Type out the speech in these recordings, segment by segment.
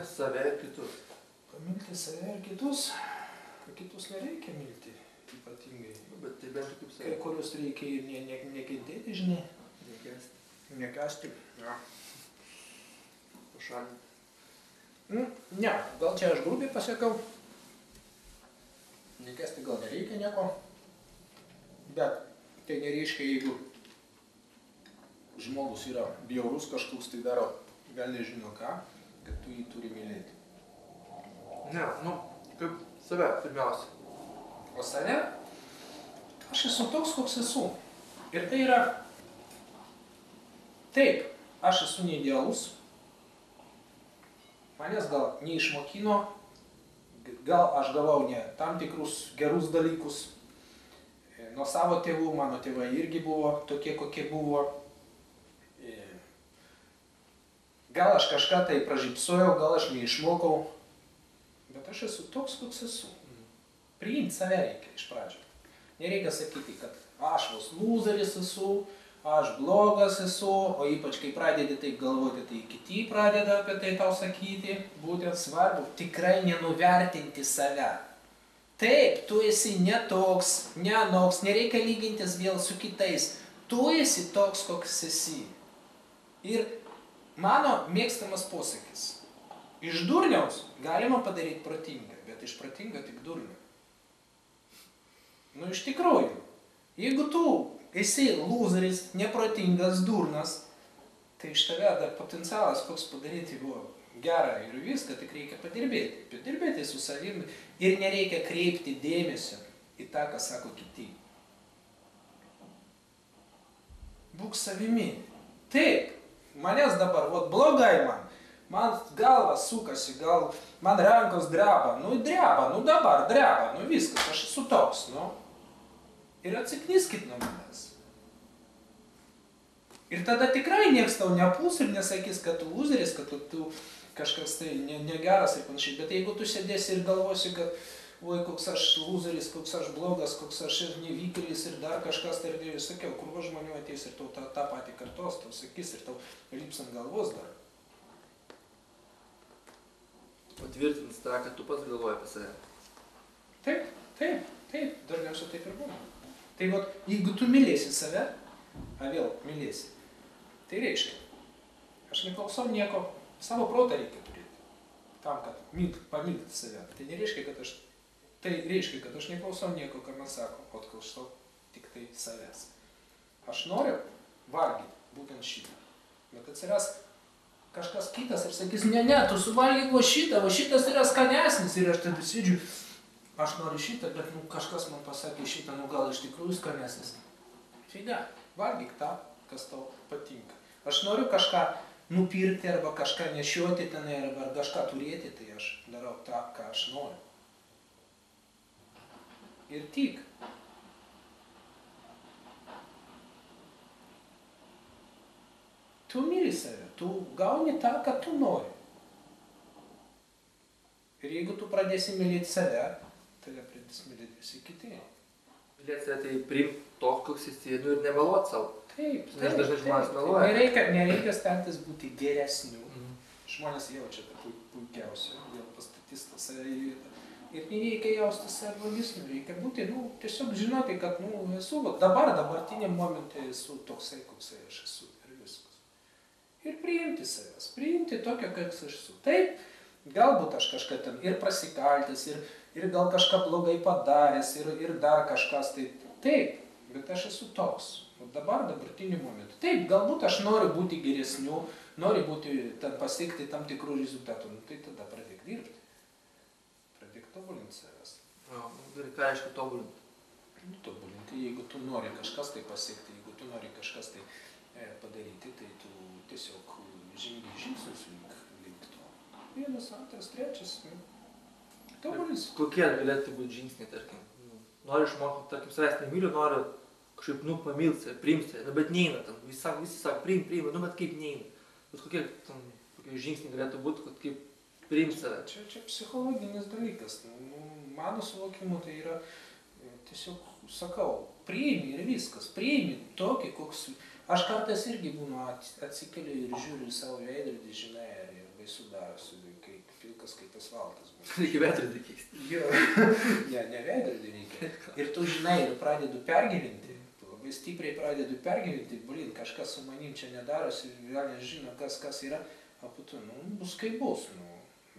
save ir kitus. Pamilti save ir kitus. Kitus nereikia milti ypatingai. Bet tai bent kaip save. Kai kurios reikia ir nekentėti, žinai. Nekęsti. Nekęsti. Ja. Pašalinti. Ne, gal čia aš grubiai pasakau. Nekęsti gal nereikia nieko. Bet tai nereiškia, jeigu žmogus yra bjaurus kažkoks, tai daro gal nežino ką, kad tu jį turi mylėti. Ne, nu, kaip save pirmiausia. O save? Aš esu toks, koks esu. Ir tai yra... Taip, aš esu neidealus. Manęs gal neišmokino, gal aš gavau ne tam tikrus gerus dalykus. Nuo savo tėvų, mano tėvai irgi buvo tokie, kokie buvo. Gal aš kažką tai pražypsojau, gal aš neišmokau. Bet aš esu toks, koks esu. Priimti save reikia iš pradžio. Nereikia sakyti, kad aš vos lūzeris esu, aš blogas esu, o ypač kai pradedi taip galvoti, tai kiti pradeda apie tai tau sakyti. Būtent svarbu tikrai nenuvertinti save. Taip, tu esi ne toks, ne anoks, nereikia lygintis vėl su kitais. Tu esi toks, koks esi. Ir mano mėgstamas posakis. Iš durniaus galima padaryti protingą, bet iš protingą tik durnių. Nu, iš tikrųjų, jeigu tu esi lūzeris, neprotingas, durnas, tai iš tave dar potencialas koks padaryti buvo gerą ir viską, tik reikia padirbėti. Padirbėti su savimi ir nereikia kreipti dėmesio į tą, ką sako kiti. Būk savimi. Taip, manęs dabar, vat blogai man galva sukasi, gal man rankos dreba, nu dabar dreba, nu viskas, aš esu toks, nu. Ir atsikniskit nuo manęs. Ir tada tikrai nieks tau nepuls ir nesakys, kad tu lūzeris, kad tu kažkas tai negeras ir panašiai. Bet jeigu tu sėdėsi ir galvosi, kad oi, koks aš lūzeris, koks aš blogas, koks aš nevykėlis ir dar kažkas, tai ir sakiau, kur žmonių ateis ir tau tą patį kartos, tau sakys ir tau lips ant galvos dar. Patvirtins tą, kad tu pats galvoji apie save. Taip, dažniausiai taip ir būna. Tai vat, jeigu tu mylėsi save, vėl mylėsi, tai reiškia, aš neklausau nieko, savo protą reikia turėti, tam, kad pamilti save. Tai nereiškia, kad aš neklausau nieko, ką man sako, o klausau tik tai savęs. Aš noriu valgyti būtent šitą, bet atsiras kažkas kitas ir sakys, ne, tu suvalgyk va šitas yra skanesnis ir aš tada sėdžiu, aš noriu šitą, bet kažkas man pasakė šitą, gal iš tikrųjų skanesnis. Tai ne, valgyk tą, kas tau patinka. Aš noriu kažką nupirkti arba kažką nešioti tenai arba kažką turėti, tai aš darau tą, ką aš noriu. Ir tik. Tu myli save, tu gauni tą, ką tu nori. Ir jeigu tu pradėsi mylėti save, tave pradės mylėti visi kiti. Mylėti save tai priimti toks, koks esi, ir nemeluoti savo. Taip. Nes dažnai žmonės meluoja. Nereikia stengtis būti geresniu. Žmonės jaučia tą puikiausią, vėl pastatys tą save į vietą. Ir nereikia jausti save blogesniu, reikia būti, tiesiog žinoti, kad, esu, dabartiniam momente esu toksai, koksai aš esu ir viskas. Ir priimti savęs, priimti tokią, koks aš esu. Taip, galbūt aš kažką ten ir prasikaltęs, ir gal kažką blogai padaręs, ir dar kažkas, tai taip, bet aš esu toks. O dabartiniu momentu. Taip, galbūt aš noriu būti geresniu, noriu pasiekti tam tikrų rezultatų, tai tada pradėk dirbti. Pradėk tobulinti savęs. Gerai, ką reiškia tobulinti? Tobulinti, jeigu tu nori kažkas tai pasiekti, jeigu tu nori kažkas tai padaryti, tai tu tiesiog žengi žingsnius link to. 1, 2, 3. Tobulins. Kokie galėtų būti žingsniai, tarkim? Noriu išmokti, tarkim, savęs nemyliu, noriu kažkaip, pamilti save, priimti save, bet neina ten. Visi sako, priim, bet kaip neina. Bet kokie žingsniai galėtų būti, kad kaip priimti save? Čia psichologinis dalykas. Mano suvokimu tai yra, tiesiog sakau, priimi ir viskas. Priimi tokį, koks... Aš kartais irgi būnu atsikeliu ir žiūriu į savo veidrodį, žinai, ir baisu darosi, kai pilkas kaip asfaltas. Reikia veidrodį keisti. Jo, ne veidrodį reikia. Ir tu žinai, ir pradedu pergyventi, labai stipriai pradedu pergyventi, kažkas su manim čia nedarosi, vėl nežino, kas yra, o po to, bus kaip bus,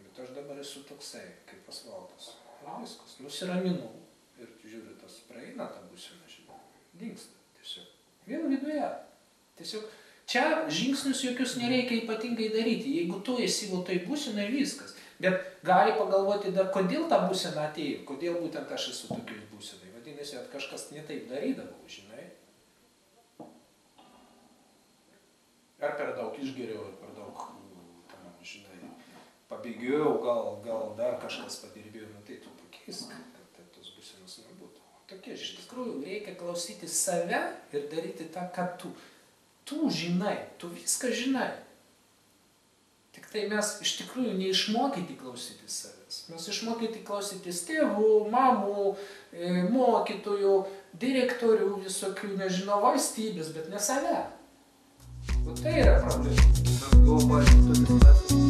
bet aš dabar esu toksai, kaip asfaltas. Ir viskas, nusiraminu ir žiūriu, tas praeina tą būseną, žinau, dingsta tiesiog. Vėl viduje. Tiesiog čia žingsnius jokius nereikia ypatingai daryti, jeigu tu esi tai būsena ir viskas. Bet gali pagalvoti dar, kodėl ta būsena atėjo, kodėl būtent aš esu tokioj būsenai. Vadinasi, kad kažkas ne taip darydavau, žinai. Ar per daug išgeriau, ar per daug, žinai, pabėgiau, gal dar kažkas padirbėjo, tai tu pakeisk, kad tos būsenos nebūtų. Tokie, iš tikrųjų, reikia klausyti save ir daryti tą, ką tu žinai, tu viską žinai. Tik tai mes iš tikrųjų neišmokyti klausyti savęs. Mes išmokyti klausytis tėvų, mamų, mokytojų, direktorių, visokių, nežinau, valstybės, bet ne save. O tai yra problema. Aš galvoju, pavyzdžiui,